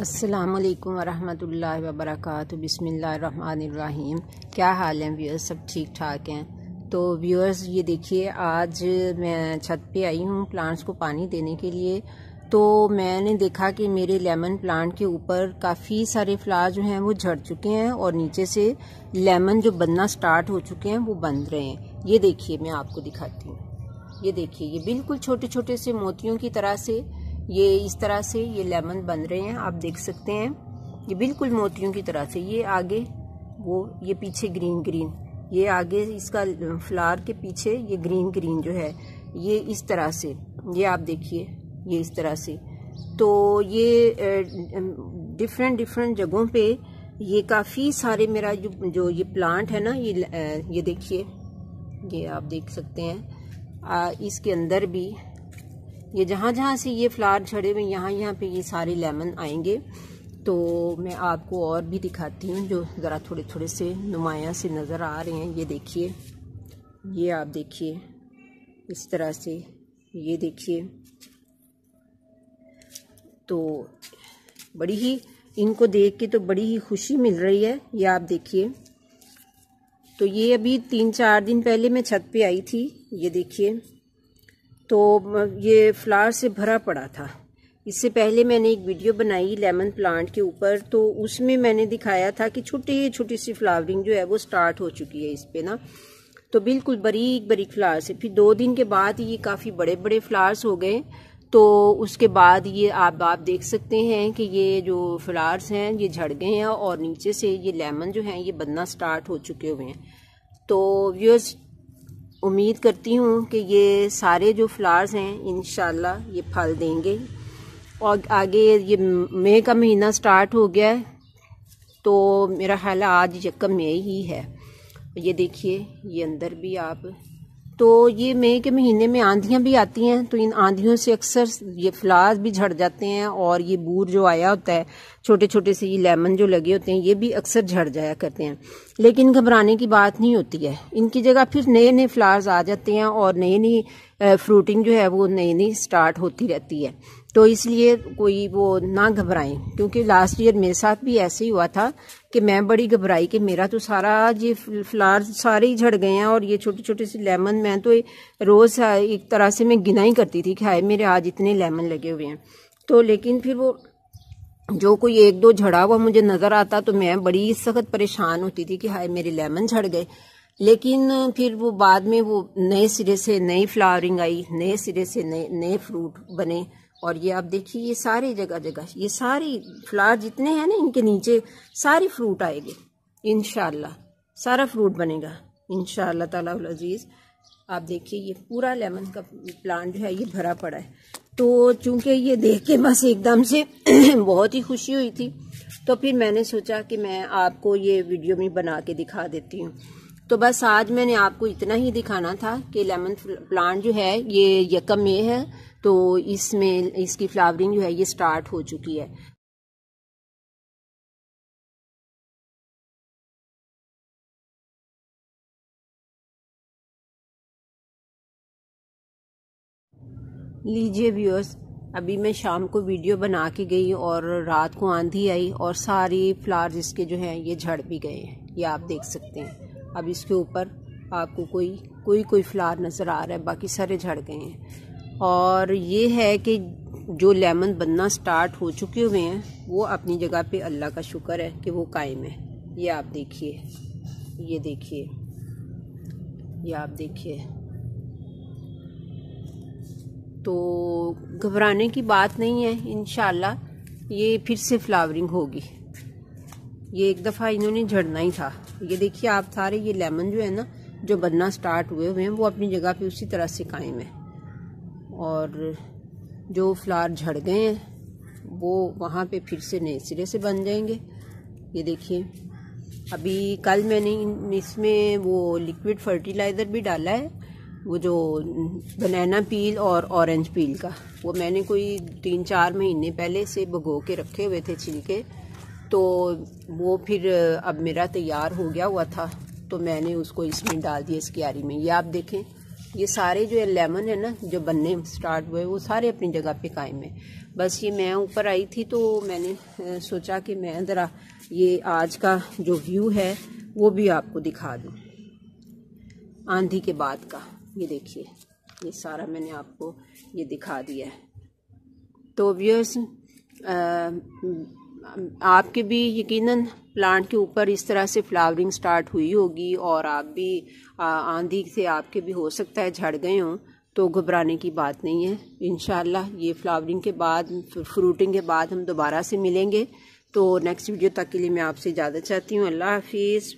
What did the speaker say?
अस्सलामुअलैकुम वरहमतुल्लाहि वबरकातुहू। बिस्मिल्लाहिर्रहमानिर्रहीम। क्या हाल है व्यूअर्स? सब ठीक ठाक हैं? तो व्यूअर्स ये देखिए, आज मैं छत पे आई हूँ प्लांट्स को पानी देने के लिए। तो मैंने देखा कि मेरे लेमन प्लांट के ऊपर काफ़ी सारे फ्लावर जो हैं वो झड़ चुके हैं और नीचे से लेमन जो बनना स्टार्ट हो चुके हैं वो बन रहे हैं। ये देखिए, मैं आपको दिखाती हूँ। ये देखिए, ये बिल्कुल छोटे छोटे से मोतियों की तरह से ये इस तरह से ये लेमन बन रहे हैं। आप देख सकते हैं, ये बिल्कुल मोतियों की तरह से। ये आगे वो, ये पीछे ग्रीन ग्रीन, ये आगे इसका फ्लावर के पीछे ये ग्रीन ग्रीन जो है ये इस तरह से, ये आप देखिए, ये इस तरह से। तो ये डिफरेंट डिफरेंट जगहों पे ये काफ़ी सारे मेरा जो ये प्लांट है ना, ये देखिए, ये आप देख सकते हैं। इसके अंदर भी ये जहाँ जहाँ से ये फ्लावर झड़े हुए यहाँ पे ये सारे लेमन आएंगे। तो मैं आपको और भी दिखाती हूँ जो ज़रा थोड़े थोड़े से नुमाया से नज़र आ रहे हैं। ये देखिए, ये आप देखिए इस तरह से, ये देखिए। तो बड़ी ही, इनको देख के तो बड़ी ही खुशी मिल रही है। ये आप देखिए। तो ये अभी 3-4 दिन पहले मैं छत पे आई थी। ये देखिए, तो ये फ्लावर से भरा पड़ा था। इससे पहले मैंने एक वीडियो बनाई लेमन प्लांट के ऊपर, तो उसमें मैंने दिखाया था कि छोटी छोटी सी फ्लावरिंग जो है वो स्टार्ट हो चुकी है इस पे ना। तो बिल्कुल बारीक बारीक फ्लावर्स है। फिर 2 दिन के बाद ये काफ़ी बड़े बड़े फ्लावर्स हो गए। तो उसके बाद ये आप देख सकते हैं कि ये जो फ्लावर्स हैं ये झड़ गए हैं और नीचे से ये लेमन जो हैं ये बनना स्टार्ट हो चुके हुए हैं। तो व्यूअर्स, उम्मीद करती हूँ कि ये सारे जो फ्लावर्स हैं इंशाल्लाह ये फल देंगे। और आगे ये मई का महीना स्टार्ट हो गया है, तो मेरा ख्याल है आज 1 मई ही है। ये देखिए, ये अंदर भी आप, तो ये मई के महीने में आंधियाँ भी आती हैं, तो इन आंधियों से अक्सर ये फ्लावर्स भी झड़ जाते हैं और ये बूर जो आया होता है, छोटे छोटे से ये लेमन जो लगे होते हैं, ये भी अक्सर झड़ जाया करते हैं। लेकिन घबराने की बात नहीं होती है, इनकी जगह फिर नए नए फ्लावर्स आ जाते हैं और नई नई फ्रूटिंग जो है वो नई नई स्टार्ट होती रहती है। तो इसलिए कोई वो ना घबराएं, क्योंकि लास्ट ईयर मेरे साथ भी ऐसे ही हुआ था कि मैं बड़ी घबराई कि मेरा तो सारा ये फ्लावर सारे ही झड़ गए हैं और ये छोटे छोटे से लेमन, मैं तो रोज़ एक तरह से मैं गिना ही करती थी कि हाय मेरे आज इतने लेमन लगे हुए हैं। तो लेकिन फिर वो जो कोई 1-2 झड़ा हुआ मुझे नज़र आता तो मैं बड़ी सख्त परेशान होती थी कि हाय मेरे लेमन झड़ गए। लेकिन फिर वो बाद में वो नए सिरे से नई फ्लावरिंग आई, नए सिरे से नए फ्रूट बने। और ये आप देखिए, ये सारे जगह जगह ये सारी फ्लावर जितने हैं ना, इनके नीचे सारे फ्रूट आएंगे इंशाल्लाह, सारा फ्रूट बनेगा इंशाल्लाह ताला उल अजीज़। आप देखिए, ये पूरा लेमन का प्लांट जो है ये भरा पड़ा है। तो चूंकि ये देख के बस एकदम से बहुत ही खुशी हुई थी, तो फिर मैंने सोचा कि मैं आपको ये वीडियो में बना के दिखा देती हूँ। तो बस आज मैंने आपको इतना ही दिखाना था कि लेमन प्लांट जो है ये 1 मई है, तो इसमें इसकी फ्लावरिंग जो है ये स्टार्ट हो चुकी है। लीजिए व्यूअर्स, अभी मैं शाम को वीडियो बना के गई और रात को आंधी आई और सारी फ्लावर्स इसके जो हैं ये झड़ भी गए हैं। ये आप देख सकते हैं। अब इसके ऊपर आपको कोई फ्लावर नज़र आ रहा है, बाकी सारे झड़ गए हैं। और ये है कि जो लेमन बनना स्टार्ट हो चुके हुए हैं वो अपनी जगह पे अल्लाह का शुक्र है कि वो कायम है। ये आप देखिए, ये देखिए, ये आप देखिए। तो घबराने की बात नहीं है, इंशाल्लाह ये फिर से फ्लावरिंग होगी। ये एक दफ़ा इन्होंने झड़ना ही था। ये देखिए आप, सारे ये लेमन जो है ना जो बनना स्टार्ट हुए हैं वो अपनी जगह पे उसी तरह से कायम है। और जो फ्लावर झड़ गए हैं वो वहाँ पे फिर से नए सिरे से बन जाएंगे। ये देखिए, अभी कल मैंने इसमें वो लिक्विड फर्टिलाइज़र भी डाला है, वो जो बनाना पील और ऑरेंज पील का, वो मैंने कोई 3-4 महीने पहले से भिगो के रखे हुए थे छिलके। तो वो फिर अब मेरा तैयार हो गया हुआ था, तो मैंने उसको इसमें डाल दिया, इस क्यारी में। ये आप देखें, ये सारे जो लेमन है ना जो बनने स्टार्ट हुए वो सारे अपनी जगह पे कायम है। बस ये मैं ऊपर आई थी तो मैंने सोचा कि मैं ज़रा ये आज का जो व्यू है वो भी आपको दिखा दूँ आंधी के बाद का। ये देखिए, ये सारा मैंने आपको ये दिखा दिया है। तो व्यूअर्स, आपके भी यकीनन प्लांट के ऊपर इस तरह से फ्लावरिंग स्टार्ट हुई होगी और आप भी आंधी से आपके भी हो सकता है झड़ गए हों, तो घबराने की बात नहीं है। इंशाल्लाह ये फ्लावरिंग के बाद, फ्रूटिंग के बाद हम दोबारा से मिलेंगे। तो नेक्स्ट वीडियो तक के लिए मैं आपसे इजाज़त चाहती हूँ। अल्लाह हाफिज़।